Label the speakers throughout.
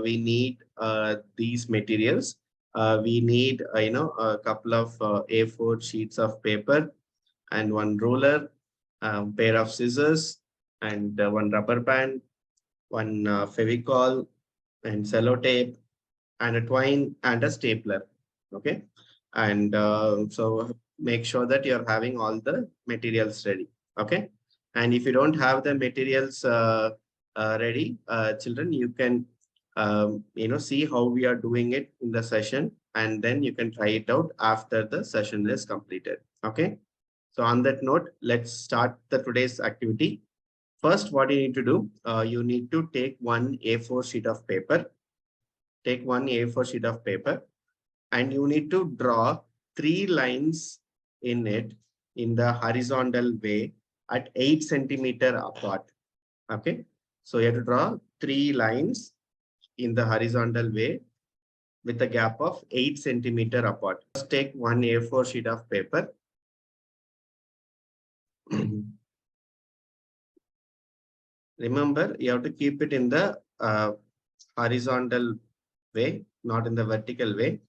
Speaker 1: we need these materials. We need, a couple of A4 sheets of paper and one ruler, pair of scissors, and one rubber band, one Fevicol and sellotape, and a twine and a stapler. Okay. And so make sure that you're having all the materials ready. Okay. And if you don't have the materials ready, children, you can, see how we are doing it in the session, and then you can try it out after the session is completed. Okay. So on that note, let's start the today's activity. First, what you need to do, you need to take one A4 sheet of paper. Take one A4 sheet of paper, and you need to draw 3 lines in it in the horizontal way at 8 centimeter apart. Okay. So you have to draw 3 lines in the horizontal way with a gap of 8 centimeter apart. Just take one A4 sheet of paper. Remember, you have to keep it in the horizontal way, not in the vertical way.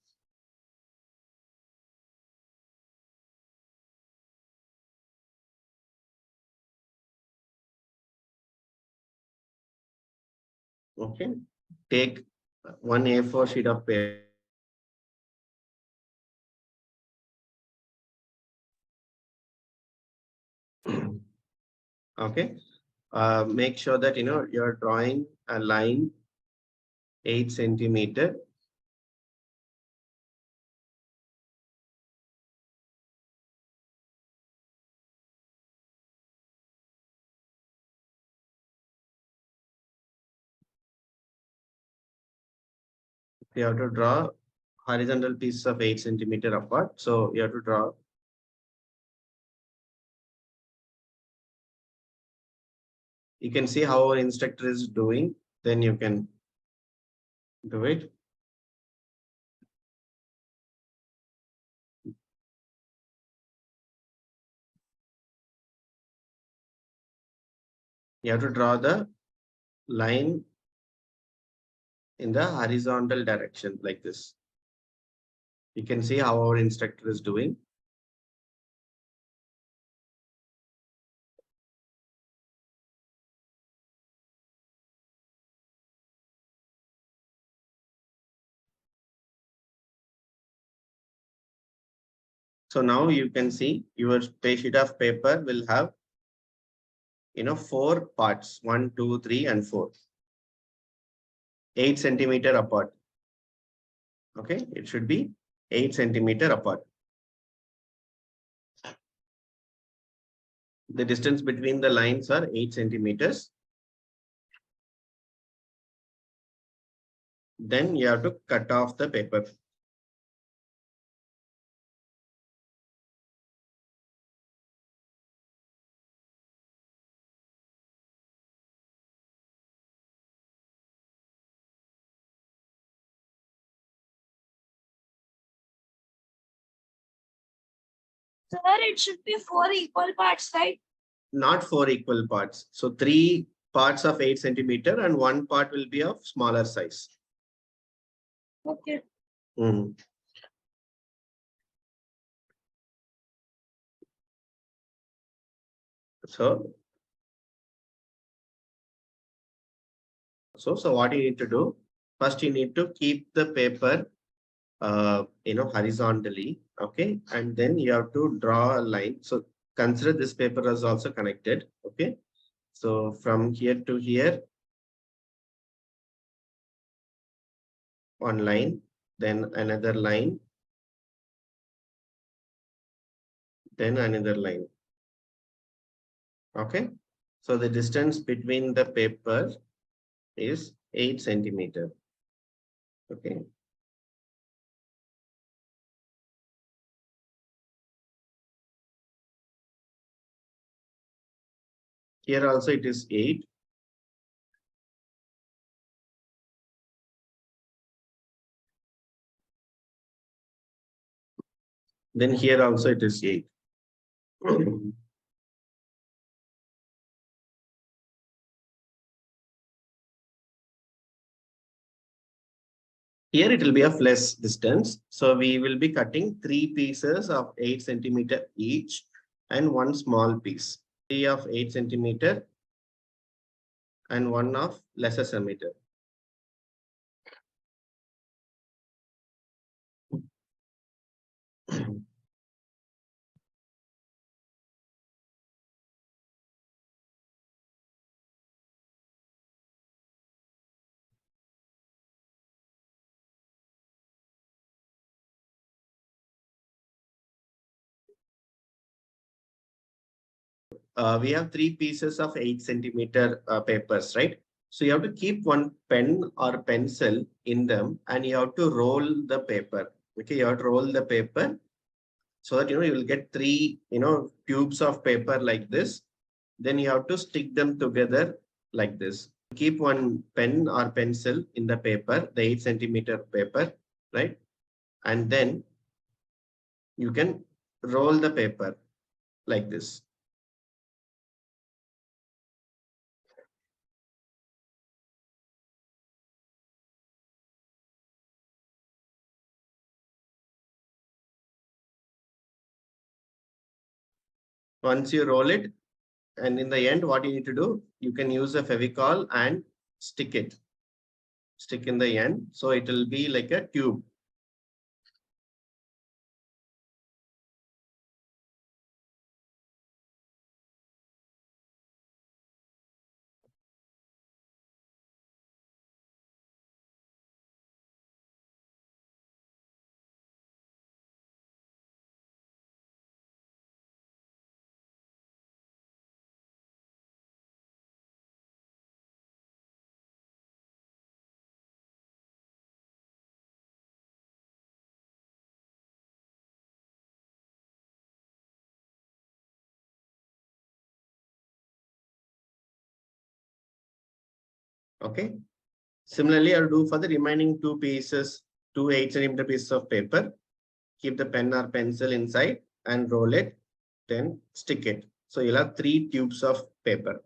Speaker 1: Okay. Take one A4 sheet of paper. Okay. Make sure that you're drawing a line 8 centimeter. You have to draw horizontal pieces of 8 centimeter apart. So you have to draw. You can see how our instructor is doing. Then you can do it. You have to draw the line in the horizontal direction like this. You can see how our instructor is doing. So now you can see your sheet of paper will have 4 parts, 1, 2, 3, and 4. 8 centimeter apart. Okay, it should be 8 centimeter apart. The distance between the lines are 8 centimeters. Then you have to cut off the paper.
Speaker 2: Sir, it should be 4 equal parts, right?
Speaker 1: Not 4 equal parts. So 3 parts of 8 centimeter and 1 part will be of smaller size.
Speaker 2: Okay.
Speaker 1: So what you need to do, first you need to keep the paper horizontally. Okay. And then you have to draw a line. So consider this paper is also connected. Okay. So from here to here, one line, then another line, then another line. Okay. So the distance between the paper is 8 centimeter. Okay. Here also it is 8. Then here also it is 8. Here it will be of less distance. So we will be cutting three pieces of 8 centimeter each and one small piece. Three of 8 centimeter and one of lesser centimeter. We have three pieces of 8 centimeter papers, right? So you have to keep one pen or pencil in them and you have to roll the paper. Okay, you have to roll the paper so that you will get three tubes of paper like this. Then you have to stick them together like this. Keep one pen or pencil in the paper, the 8 centimeter paper, right? And then you can roll the paper like this. Once you roll it, and in the end, what you need to do, you can use a Fevicol and stick it. Stick in the end. So it will be like a tube. Okay. Similarly, I'll do for the remaining two pieces, two 8 centimeter pieces of paper. Keep the pen or pencil inside and roll it, then stick it. So you'll have three tubes of paper.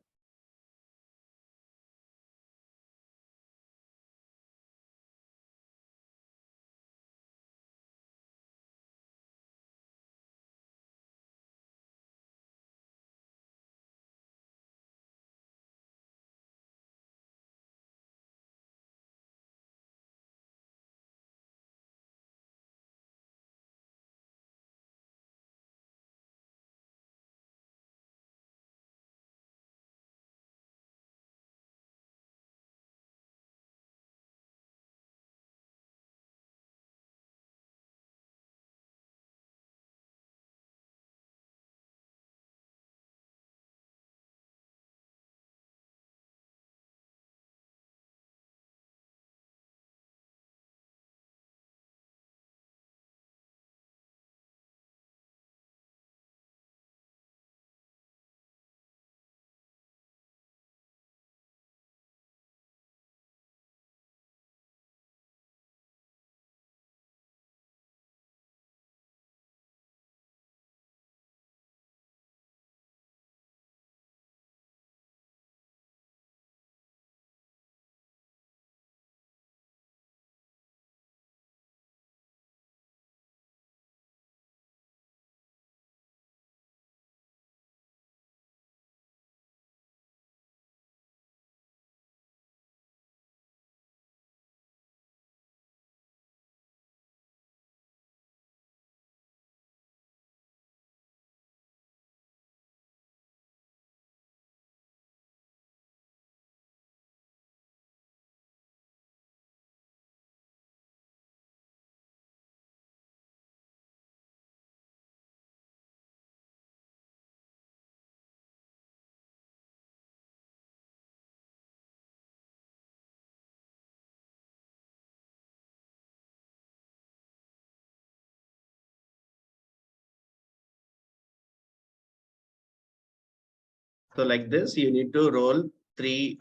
Speaker 1: So like this, you need to roll three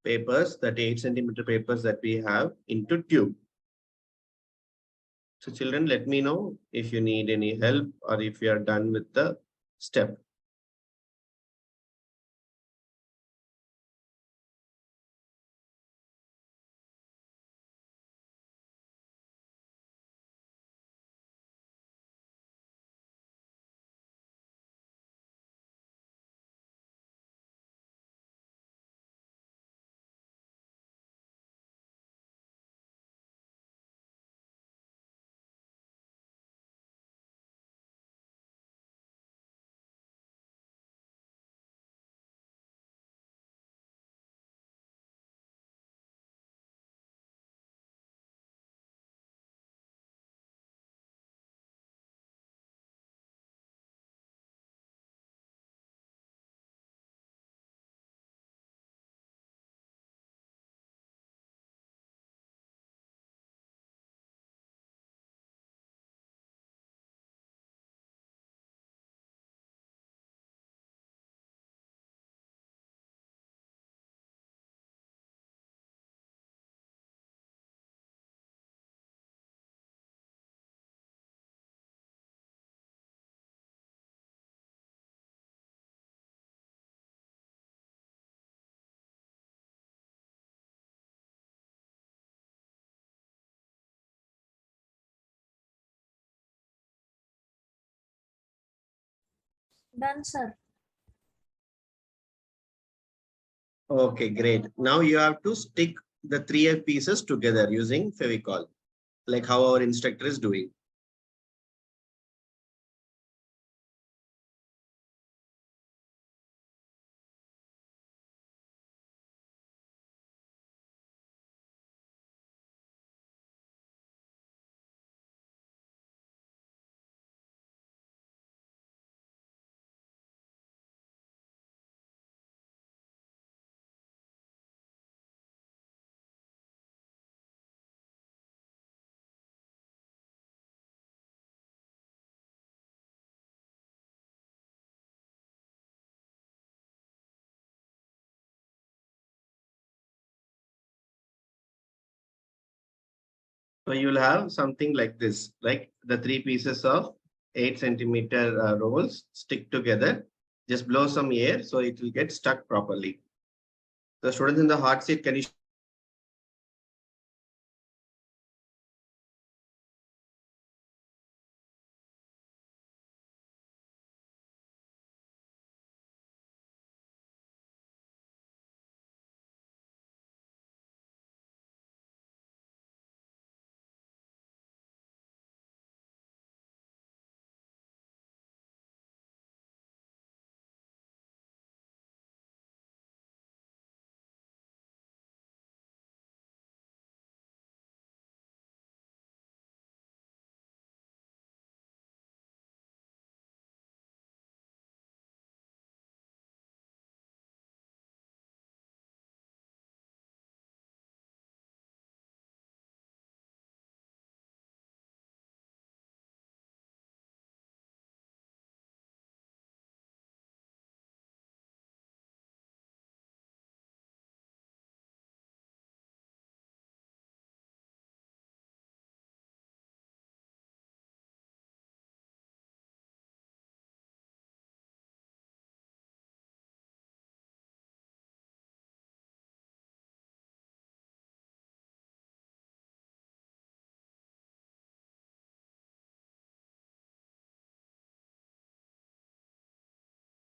Speaker 1: papers, that 8 centimeter papers that we have into tube. So children, let me know if you need any help or if you are done with the step.
Speaker 2: Done, sir.
Speaker 1: Okay, great. Now you have to stick the three pieces together using Fevicol, like how our instructor is doing. So you'll have something like this, like the three pieces of 8 centimeter rolls stick together. Just blow some air so it will get stuck properly. The students in the hot seat, can you?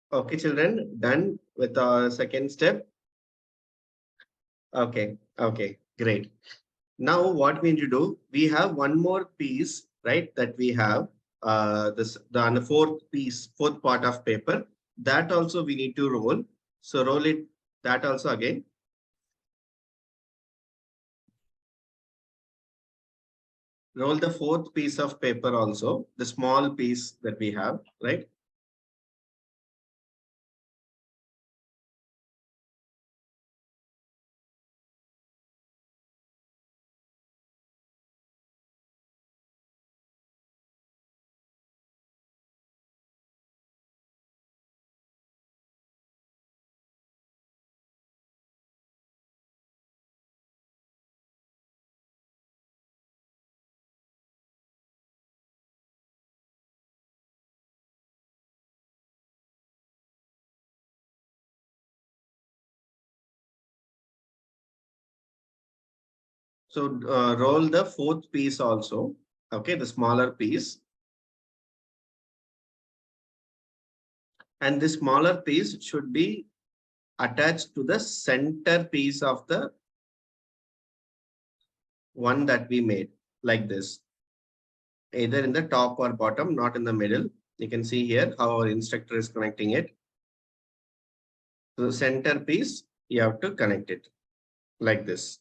Speaker 1: Okay, children, done with our second step. Okay, okay, great. Now what we need to do, we have one more piece, right? That we have this the on the fourth piece, fourth part of paper. That also we need to roll. So roll it. That also again. Roll the fourth piece of paper also, the small piece that we have, right? So roll the fourth piece also. Okay, the smaller piece. And the smaller piece should be attached to the center piece of the one that we made, like this. Either in the top or bottom, not in the middle. You can see here how our instructor is connecting it. So the center piece, you have to connect it like this.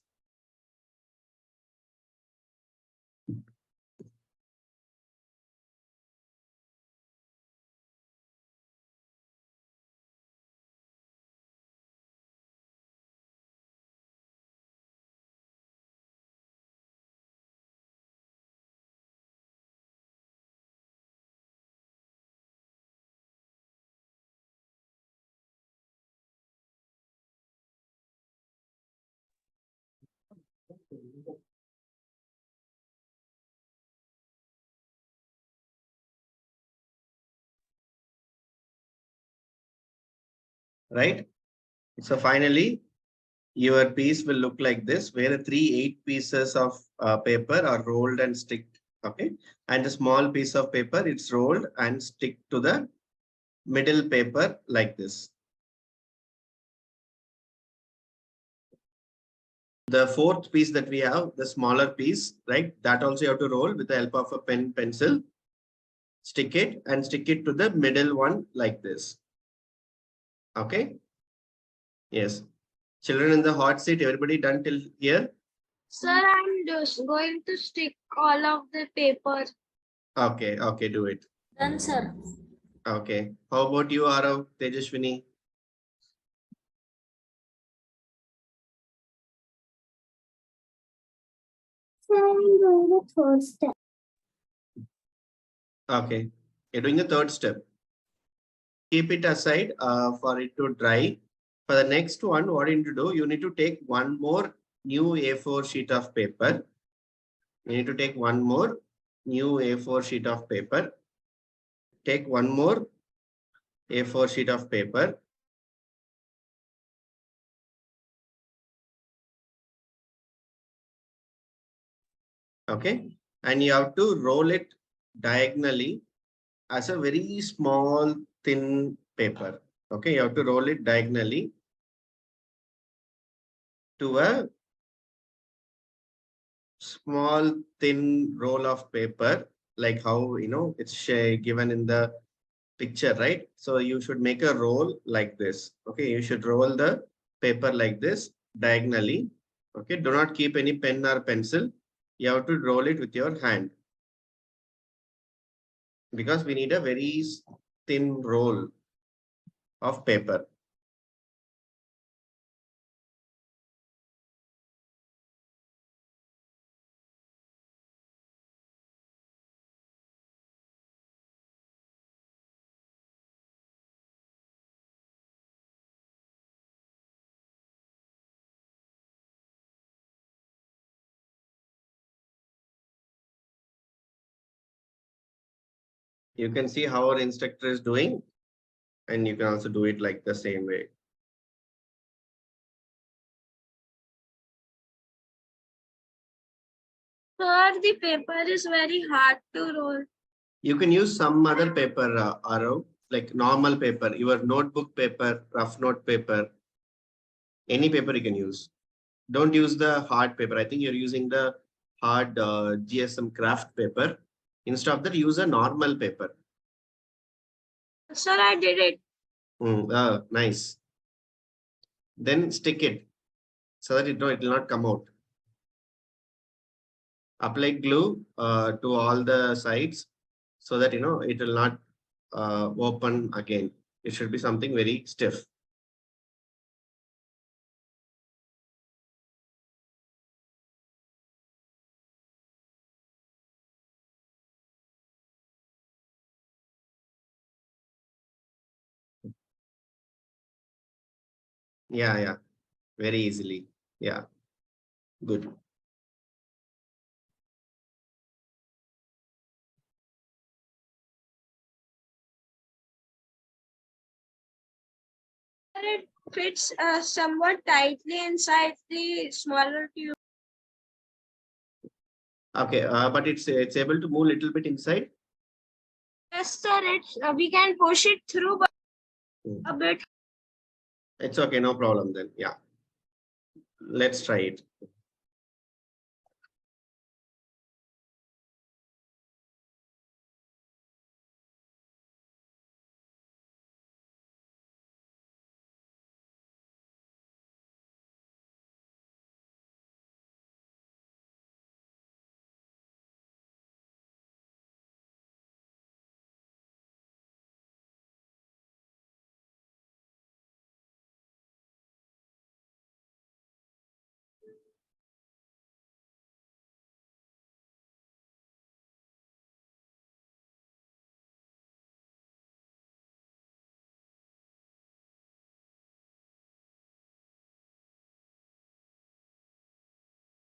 Speaker 1: Right? So finally, your piece will look like this, where the three 8 pieces of paper are rolled and stick. Okay. And the small piece of paper, it's rolled and stick to the middle paper like this. The fourth piece that we have, the smaller piece, right? That also you have to roll with the help of a pen, pencil. Stick it and stick it to the middle one like this. Okay. Yes. Children in the hot seat, everybody done till here?
Speaker 2: Sir, I'm just going to stick all of the paper.
Speaker 1: Okay. Okay. Do it.
Speaker 2: Done, sir.
Speaker 1: Okay. How about you, Arav, Tejashwini?
Speaker 2: Sir, I'm doing the third step.
Speaker 1: Okay. You're doing the third step. Keep it aside for it to dry. For the next one, what you need to do, you need to take one more new A4 sheet of paper. You need to take one more new A4 sheet of paper. Take one more A4 sheet of paper. Okay. And you have to roll it diagonally as a very small, thin paper. Okay. You have to roll it diagonally to a small, thin roll of paper, like how, it's given in the picture, right? So you should make a roll like this. Okay. You should roll the paper like this diagonally. Okay. Do not keep any pen or pencil. You have to roll it with your hand because we need a very thin roll of paper. You can see how our instructor is doing, and you can also do it like the same way.
Speaker 2: Sir, the paper is very hard to roll.
Speaker 1: You can use some other paper, Arav, like normal paper, your notebook paper, rough note paper, any paper you can use. Don't use the hard paper. I think you're using the hard GSM craft paper. Instead of that, use a normal paper.
Speaker 2: Sir, I did it.
Speaker 1: Nice. Then stick it so that it will not come out. Apply glue to all the sides so that it will not open again. It should be something very stiff. Yeah, very easily. Yeah, good.
Speaker 2: It fits somewhat tightly inside the smaller tube.
Speaker 1: Okay, but it's able to move a little bit inside.
Speaker 2: Yes, sir. We can push it through, but a
Speaker 1: Mm.
Speaker 2: bit.
Speaker 1: It's okay, no problem then. Yeah, let's try it.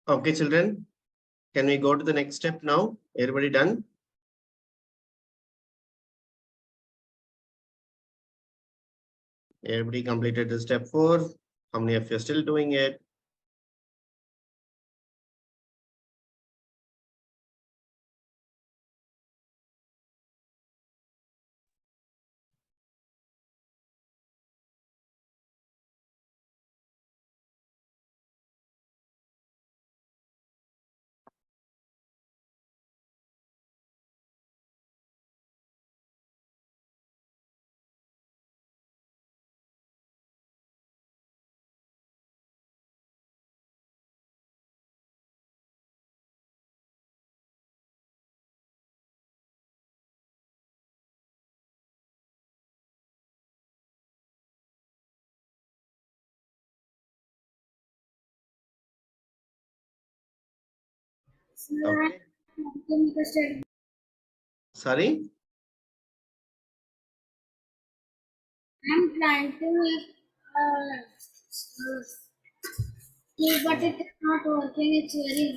Speaker 1: Okay, children, can we go to the next step now? Everybody done? Everybody completed the step 4. How many of you are still doing it? Okay. Sorry.
Speaker 2: I'm trying to but it is not working. It's very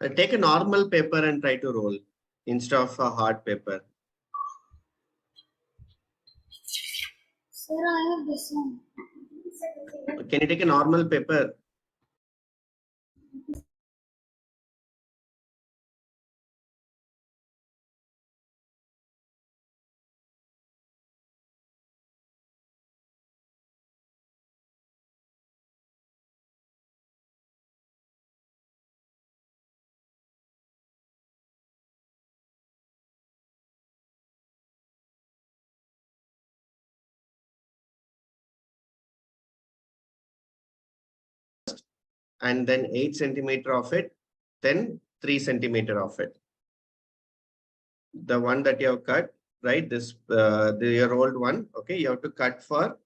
Speaker 2: hard.
Speaker 1: Take a normal paper and try to roll instead of a hard paper.
Speaker 2: Sir, I have this one.
Speaker 1: Can you take a normal paper? And then 8 centimeter of it, then 3 centimeter of it. The one that you have cut, right? This the rolled one. Okay, you have to cut for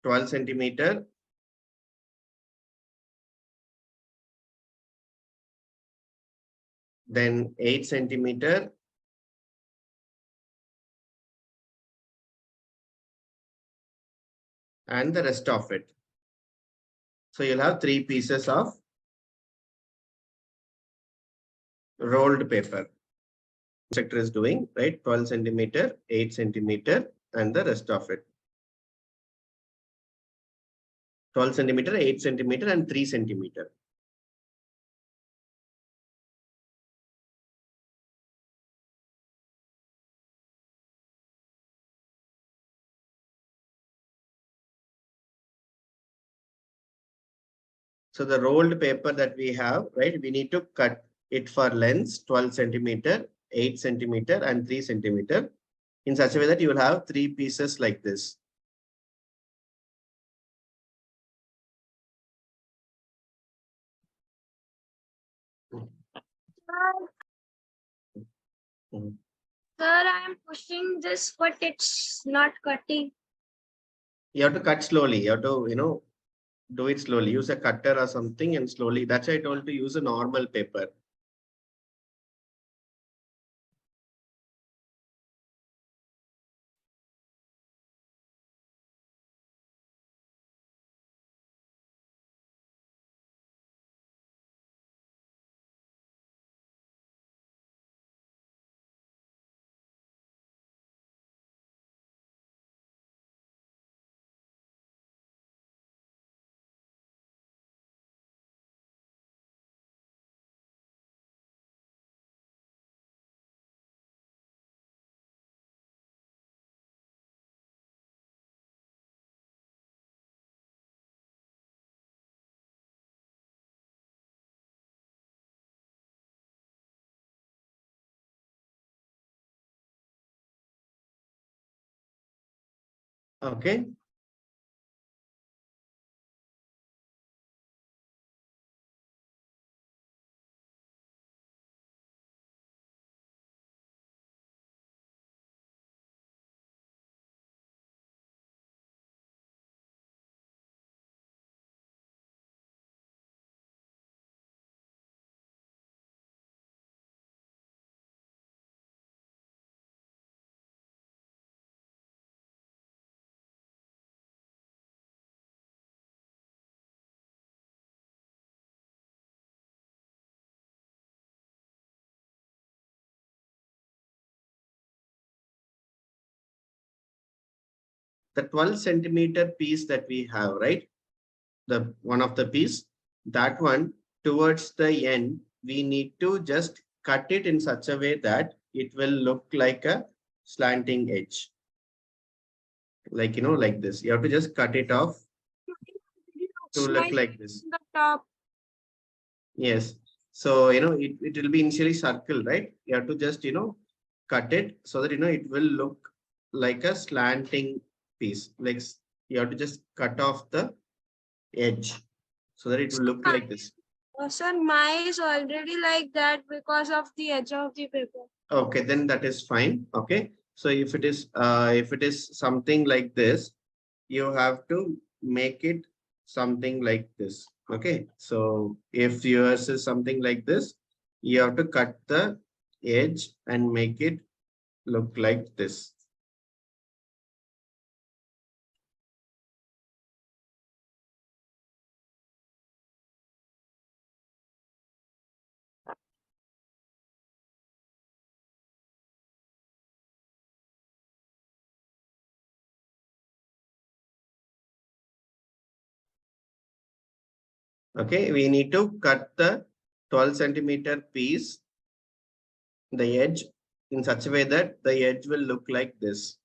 Speaker 1: 12 centimeter. Then 8 centimeter. And the rest of it. So you'll have 3 pieces of rolled paper. Sector is doing, right? 12 centimeter, 8 centimeter, and the rest of it. 12 centimeter, 8 centimeter, and 3 centimeter. So the rolled paper that we have, right? We need to cut it for lengths 12 centimeter, 8 centimeter, and 3 centimeter in such a way that you will have 3 pieces like this.
Speaker 2: Sir, I am pushing this, but it's not cutting.
Speaker 1: You have to cut slowly. You have to, do it slowly. Use a cutter or something and slowly. That's why I told to use a normal paper. Okay. The 12 centimeter piece that we have, right? The one of the piece, that one towards the end, we need to just cut it in such a way that it will look like a slanting edge. Like, like this. You have to just cut it off to look like this.
Speaker 2: The top.
Speaker 1: Yes. So, it will be initially circle, right? You have to just, cut it so that, it will look like a slanting piece. Like you have to just cut off the edge so that it will look like this.
Speaker 2: Sir, mine is already like that because of the edge of the paper.
Speaker 1: Okay, then that is fine. Okay. So if it is something like this, you have to make it something like this. Okay, so if yours is something like this, you have to cut the edge and make it look like this. Okay, we need to cut the 12 centimeter piece, the edge, in such a way that the edge will look like this.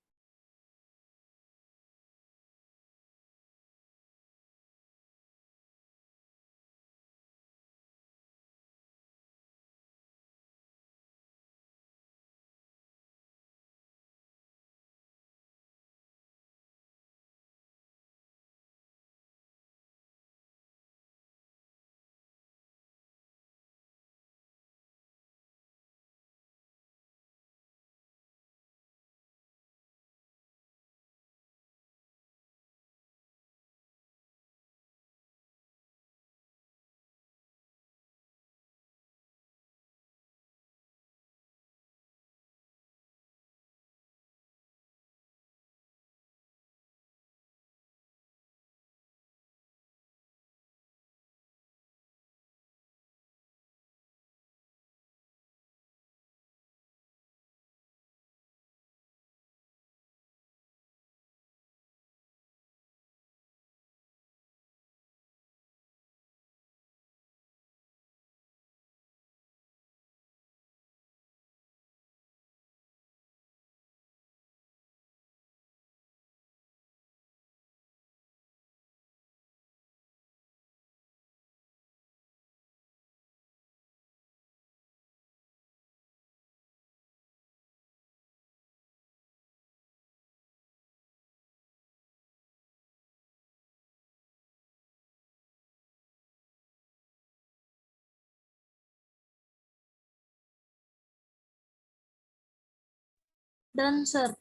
Speaker 2: Done, sir.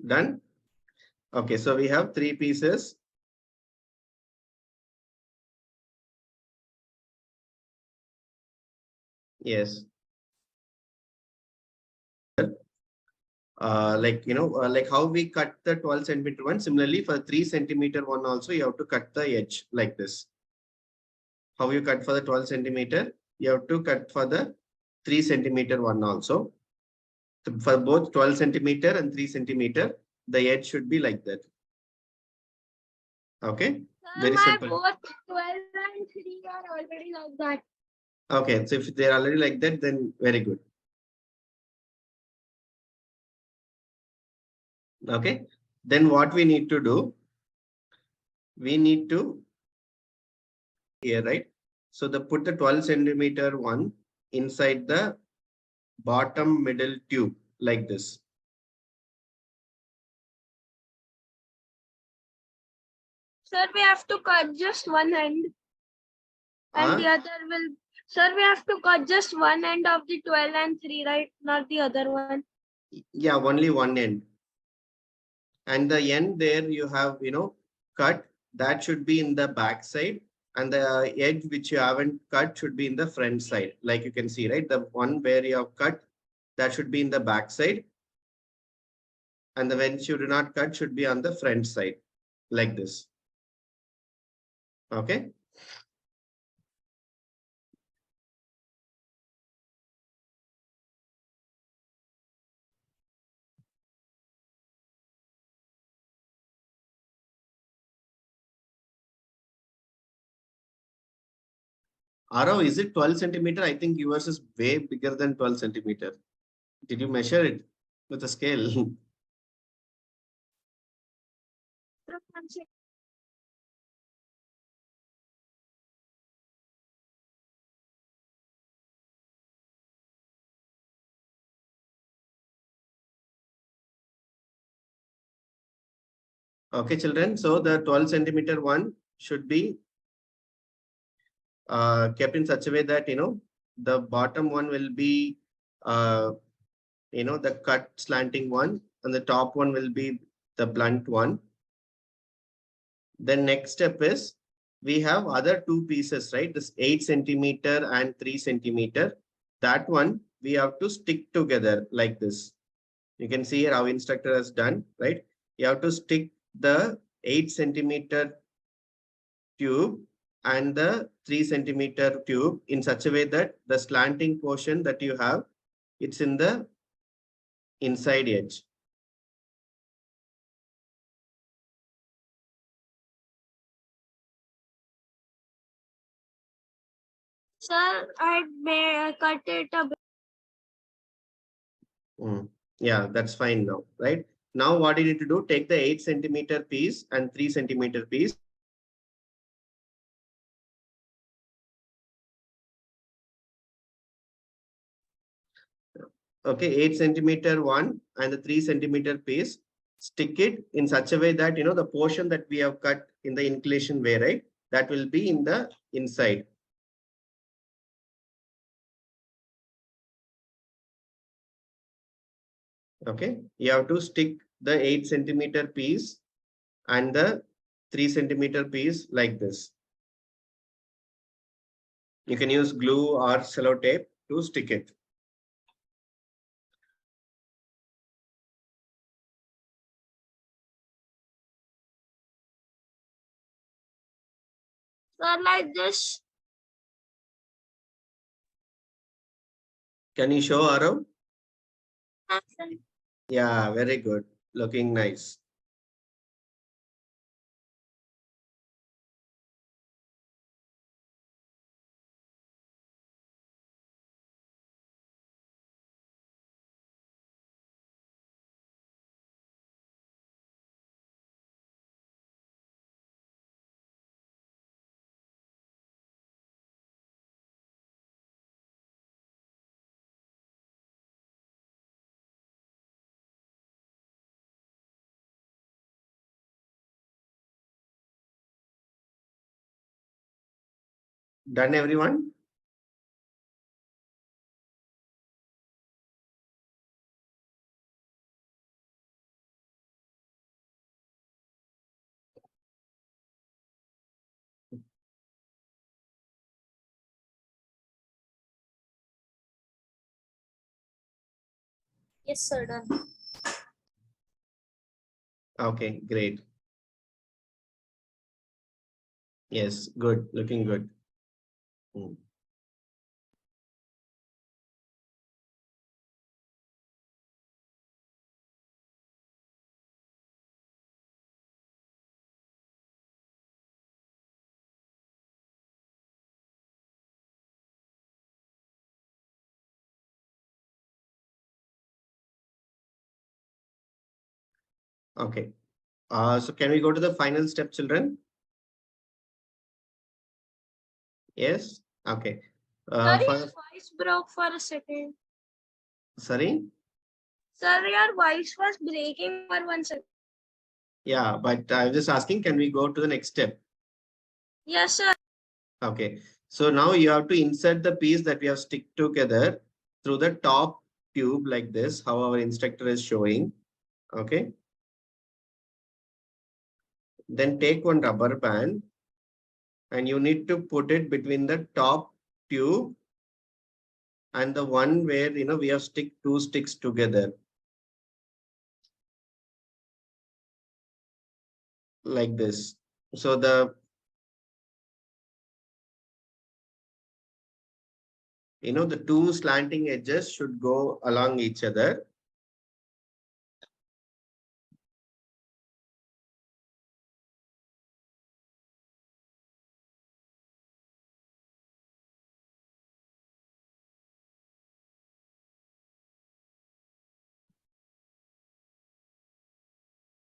Speaker 1: Done? Okay, so we have 3 pieces. Yes. Like how we cut the 12 centimeter one, similarly for 3 centimeter one also, you have to cut the edge like this. How you cut for the 12 centimeter, you have to cut for the 3 centimeter one also. So for both 12 centimeter and 3 centimeter, the edge should be like that. Okay,
Speaker 2: Sir,
Speaker 1: very
Speaker 2: my
Speaker 1: simple.
Speaker 2: both 12 and 3 are already like that.
Speaker 1: Okay, so if they're already like that, then very good. Okay, then what we need to do, we need to here, right? So the put the 12 centimeter one inside the bottom middle tube like this.
Speaker 2: Sir, we have to cut just one end and the other will. Sir, we have to cut just one end of the 12 and 3, right? Not the other one.
Speaker 1: Yeah, only one end. And the end there you have, cut, that should be in the back side. And the edge which you haven't cut should be in the front side. Like you can see, right? The one where you have cut, that should be in the back side. And the one you do not cut should be on the front side, like this. Okay. Arav, is it 12 centimeter? I think yours is way bigger than 12 centimeter. Did you measure it with a scale? Okay, children. So the 12 centimeter one should be kept in such a way that, the bottom one will be, the cut slanting one, and the top one will be the blunt one. Then next step is we have other two pieces, right? This 8 centimeter and 3 centimeter. That one we have to stick together like this. You can see here how instructor has done, right? You have to stick the 8 centimeter tube and the 3 centimeter tube in such a way that the slanting portion that you have, it's in the inside edge.
Speaker 2: Sir, I may cut it a bit.
Speaker 1: Yeah, that's fine now, right? Now what you need to do, take the 8 centimeter piece and 3 centimeter piece. Okay, 8 centimeter one and the 3 centimeter piece, stick it in such a way that, the portion that we have cut in the inclination way, right? That will be in the inside. Okay, you have to stick the 8 centimeter piece and the 3 centimeter piece like this. You can use glue or sellotape to stick it.
Speaker 2: Sir, like this.
Speaker 1: Can you show Arav?
Speaker 2: Yes, sir.
Speaker 1: Yeah, very good. Looking nice. Done, everyone?
Speaker 2: Yes, sir, done.
Speaker 1: Okay, great. Yes, good. Looking good. Hmm. Okay. So can we go to the final step, children? Yes. Okay.
Speaker 2: Sir,
Speaker 1: For
Speaker 2: your voice broke for a second.
Speaker 1: sorry.
Speaker 2: Sir, your voice was breaking for 1 second.
Speaker 1: Yeah, but I'm just asking, can we go to the next step?
Speaker 2: Yes, sir.
Speaker 1: Okay. So now you have to insert the piece that we have stick together through the top tube like this, how our instructor is showing. Okay. Then take one rubber band and you need to put it between the top tube and the one where, we have stick two sticks together like this. So the two slanting edges should go along each other.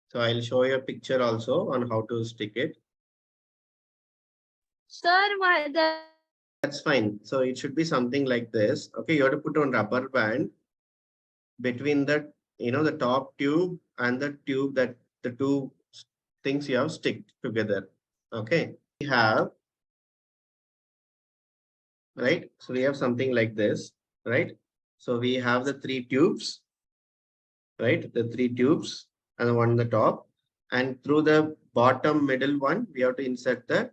Speaker 1: So I'll show you a picture also on how to stick it.
Speaker 2: Sir,
Speaker 1: That's fine. So it should be something like this. Okay, you have to put on rubber band between the top tube and the tube that the two things you have stick together. Okay. We have, right? So we have something like this, right? So we have the three tubes, right? The three tubes and the one on the top. And through the bottom middle one, we have to insert the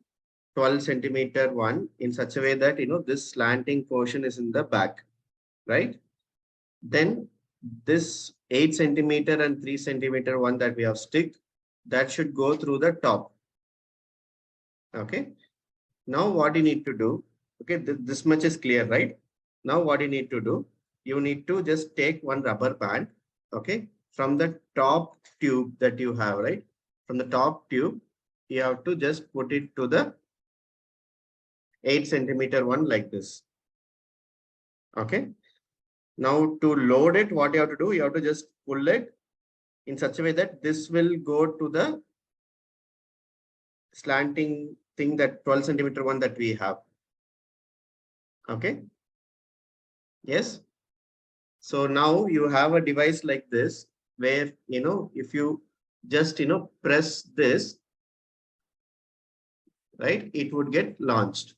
Speaker 1: 12 centimeter one in such a way that, this slanting portion is in the back, right? Then this 8 centimeter and 3 centimeter one that we have stick, that should go through the top. Okay. Now what you need to do, okay, this much is clear, right? Now what you need to do, you need to just take one rubber band, okay, from the top tube that you have, right? From the top tube, you have to just put it to the 8 centimeter one like this. Okay. Now to load it, what you have to do, you have to just pull it in such a way that this will go to the slanting thing, that 12 centimeter one that we have. Okay. Yes. So now you have a device like this where, if you just, press this, right, it would get launched.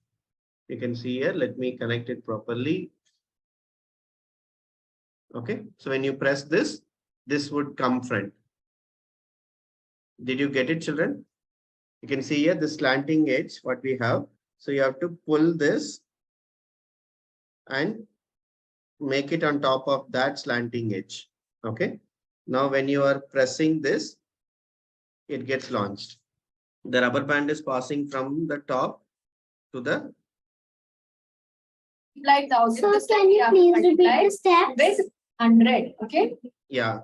Speaker 1: You can see here, let me connect it properly. Okay. So when you press this, this would come front. Did you get it, children? You can see here the slanting edge, what we have. So you have to pull this and make it on top of that slanting edge. Okay. Now when you are pressing this, it gets launched. The rubber band is passing from the top to the.
Speaker 3: Like the so can you please repeat the steps? With 100. Okay.
Speaker 1: Yeah.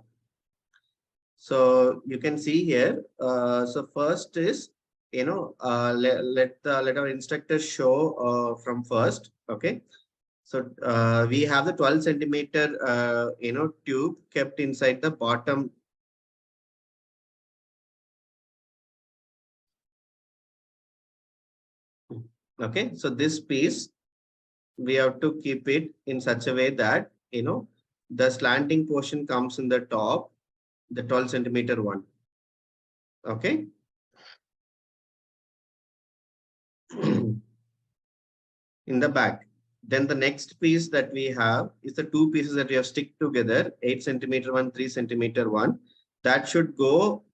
Speaker 1: So you can see here. So first is, let our instructor show from first. Okay. So we have the 12 centimeter, tube kept inside the bottom. Okay. So this piece, we have to keep it in such a way that, the slanting portion comes in the top, the 12 centimeter one. Okay. In the back. Then the next piece that we have is the two pieces that we have stick together, 8 centimeter one, 3 centimeter one. That should go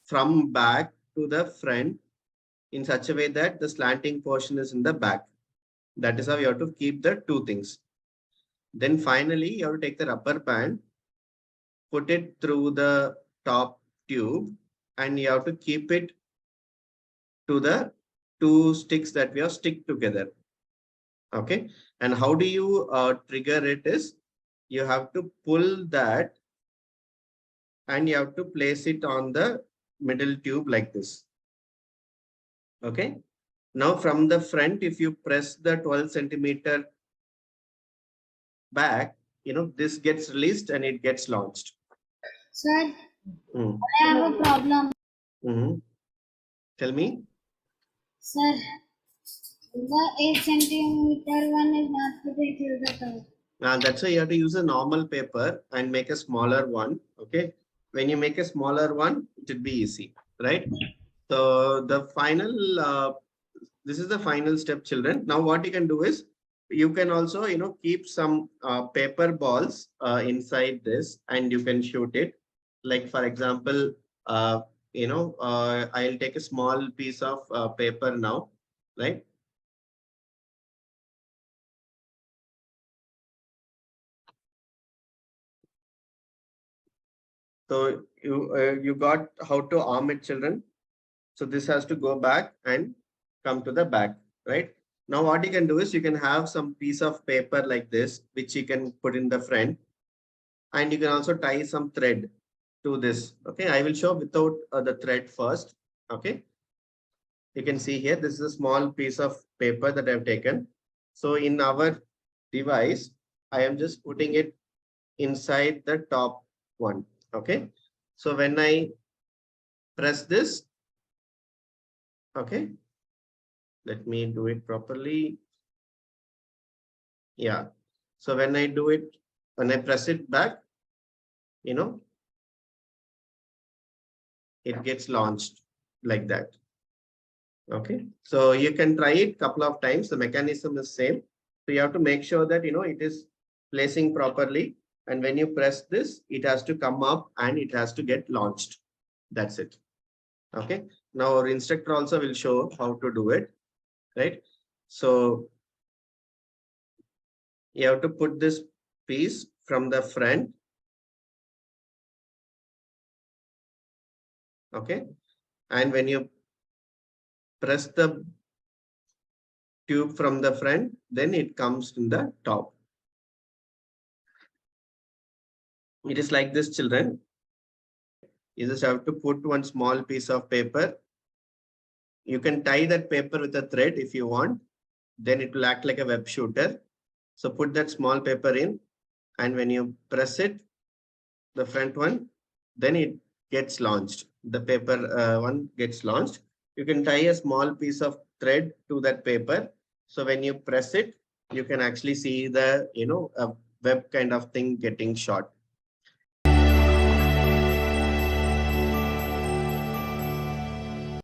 Speaker 1: from back to the front in such a way that the slanting portion is in the back. That is how you have to keep the two things. Then finally, you have to take the rubber band, put it through the top tube, and you have to keep it to the two sticks that we have stick together. Okay. And how do you trigger it is, you have to pull that and you have to place it on the middle tube like this. Okay. Now from the front, if you press the 12 centimeter back, this gets released and it gets launched.
Speaker 3: Sir, I have a problem.
Speaker 1: Tell me.
Speaker 3: Sir, the 8 centimeter one is not fitted to the top.
Speaker 1: That's why you have to use a normal paper and make a smaller one. Okay. When you make a smaller one, it will be easy, right? So the final, this is the final step, children. Now what you can do is, you can also, keep some paper balls inside this and you can shoot it. Like for example, I'll take a small piece of paper now, right? So you got how to arm it, children. So this has to go back and come to the back, right? Now what you can do is, you can have some piece of paper like this, which you can put in the front, and you can also tie some thread to this. Okay, I will show without the thread first. Okay, you can see here, this is a small piece of paper that I've taken. So in our device, I am just putting it inside the top one. Okay, so when I press this, okay, let me do it properly. Yeah. So when I do it, when I press it back, it gets launched like that. Okay. So you can try it a couple of times. The mechanism is same. So you have to make sure that, it is placing properly. And when you press this, it has to come up and it has to get launched. That's it. Okay. Now our instructor also will show how to do it, right? So you have to put this piece from the front. Okay. And when you press the tube from the front, then it comes in the top. It is like this, children. You just have to put one small piece of paper. You can tie that paper with a thread if you want. Then it will act like a web shooter. So put that small paper in, and when you press it, the front one, then it gets launched. The paper one gets launched. You can tie a small piece of thread to that paper. So when you press it, you can actually see the, a web kind of thing getting shot.